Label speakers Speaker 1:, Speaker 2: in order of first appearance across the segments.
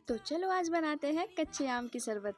Speaker 1: तो चलो आज बनाते हैं कच्चे आम की शरबत।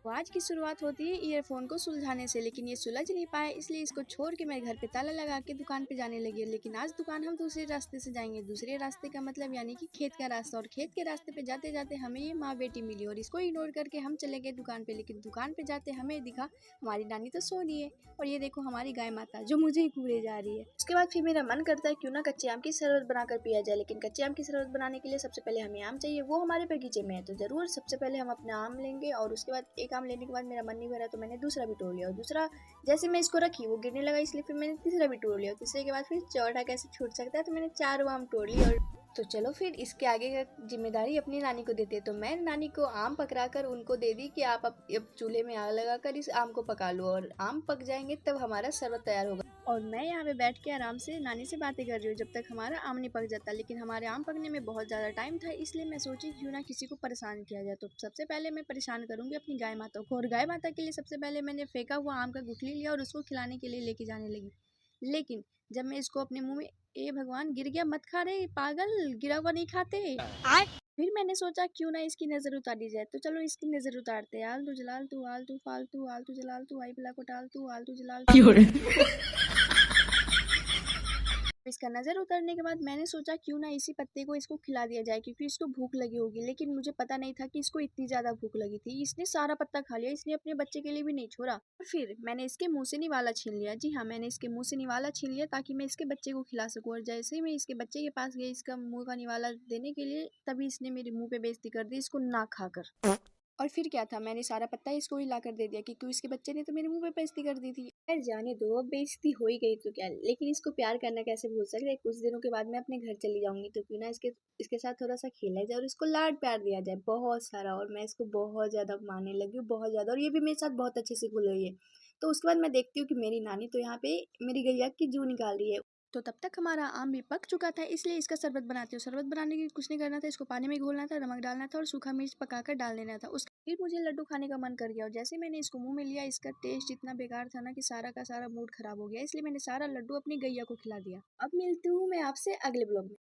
Speaker 1: तो आज की शुरुआत होती है ईयरफोन को सुलझाने से, लेकिन ये सुलझ नहीं पाए, इसलिए इसको छोड़ के मैं घर पे ताला लगा के दुकान पे जाने लगी। लेकिन आज दुकान हम दूसरे रास्ते से जाएंगे। दूसरे रास्ते का मतलब यानी कि खेत का रास्ता। और खेत के रास्ते पे जाते जाते हमें ये माँ बेटी मिली और इसको इग्नोर करके हम चले गए दुकान पे। लेकिन दुकान पे जाते हमें दिखा हमारी नानी तो सो रही है और ये देखो हमारी गाय माता जो मुझे ही घूरे जा रही है। उसके बाद फिर मेरा मन करता है क्यों ना कच्चे आम की शरबत बनाकर पिया जाए। लेकिन कच्चे आम की शरबत बनाने के लिए सबसे पहले हमें आम चाहिए, वो हमारे बगीचे में है। तो जरूर सबसे पहले हम अपना आम लेंगे और उसके बाद एक आम लेने के बाद मेरा मन नहीं भरा तो मैंने दूसरा भी तोड़ लिया। और दूसरा जैसे मैं इसको रखी वो गिरने लगा, इसलिए फिर मैंने तीसरा भी तोड़ लिया। तीसरे के बाद फिर चौथा कैसे छूट सकता है, तो मैंने चारों आम तोड़ लिए। और तो चलो फिर इसके आगे का जिम्मेदारी अपनी नानी को देते। तो मैं नानी को आम पकड़ा कर उनको दे दी कि आप अब चूल्हे में आग लगाकर इस आम को पका लो और आम पक जाएंगे तब हमारा शरबत तैयार होगा। और मैं यहाँ पे बैठ के आराम से नानी से बातें कर रही हूँ जब तक हमारा आम नहीं पक जाता। लेकिन हमारे आम पकने में बहुत ज़्यादा टाइम था, इसलिए मैं सोची क्यों ना किसी को परेशान किया जाए। तो सबसे पहले मैं परेशान करूँगी अपनी गाय माता को। और गाय माता के लिए सबसे पहले मैंने फेंका हुआ आम का गुठली लिया और उसको खिलाने के लिए लेके जाने लगी। लेकिन जब मैं इसको अपने मुंह में, ए भगवान गिर गया, मत खा रे पागल, गिरा हुआ नहीं खाते। फिर मैंने सोचा क्यों ना इसकी नजर उतारी जाए। तो चलो इसकी नजर उतारते हैं। आलतू जलालतू आलतू फालतू आलतू जलालतू आई बिला को टालतू आलतू जलालतू। इसका नज़र उतरने के बाद मैंने सोचा क्यों ना इसी पत्ते को इसको खिला दिया जाए, क्योंकि इसको भूख लगी होगी। लेकिन मुझे पता नहीं था कि इसको इतनी ज़्यादा भूख लगी थी। इसने सारा पत्ता खा लिया, इसने अपने बच्चे के लिए भी नहीं छोड़ा। और फिर मैंने इसके मुंह से निवाला छीन लिया। जी हाँ, मैंने इसके मुंह से निवाला छीन लिया ताकि मैं इसके बच्चे को खिला सकूँ। और जैसे ही मैं इसके बच्चे के पास गई इसका मुँह का निवाला देने के लिए, तभी इसने मेरे मुँह पे बेइज्जती कर दी इसको ना खाकर। और फिर क्या था, मैंने सारा पत्ता इसको ही ला कर दे दिया क्योंकि इसके बच्चे ने तो मेरे मुंह पे बेइज्जती कर दी थी। खैर जाने दो, अब बेइज्जती हो ही गई तो क्या, लेकिन इसको प्यार करना कैसे भूल सकते। कुछ दिनों के बाद मैं अपने घर चली जाऊंगी तो क्यों ना इसके साथ थोड़ा सा खेला जाए और इसको लाड प्यार दिया जाए बहुत सारा। और मैं इसको बहुत ज़्यादा मानने लगी हूँ, बहुत ज़्यादा। और ये भी मेरे साथ बहुत अच्छे से घुल रही है। तो उसके बाद मैं देखती हूँ कि मेरी नानी तो यहाँ पे मेरी गैया की जू निकाल रही है। तो तब तक हमारा आम भी पक चुका था, इसलिए इसका शरबत बनाती हूँ। शरबत बनाने के लिए कुछ नहीं करना था, इसको पानी में घोलना था, नमक डालना था और सूखा मिर्च पकाकर डाल देना था। उसके फिर मुझे लड्डू खाने का मन कर गया और जैसे मैंने इसको मुंह में लिया इसका टेस्ट इतना बेकार था ना कि सारा का सारा मूड खराब हो गया। इसलिए मैंने सारा लड्डू अपनी गैया को खिला दिया। अब मिलती हूँ मैं आपसे अगले ब्लॉग में।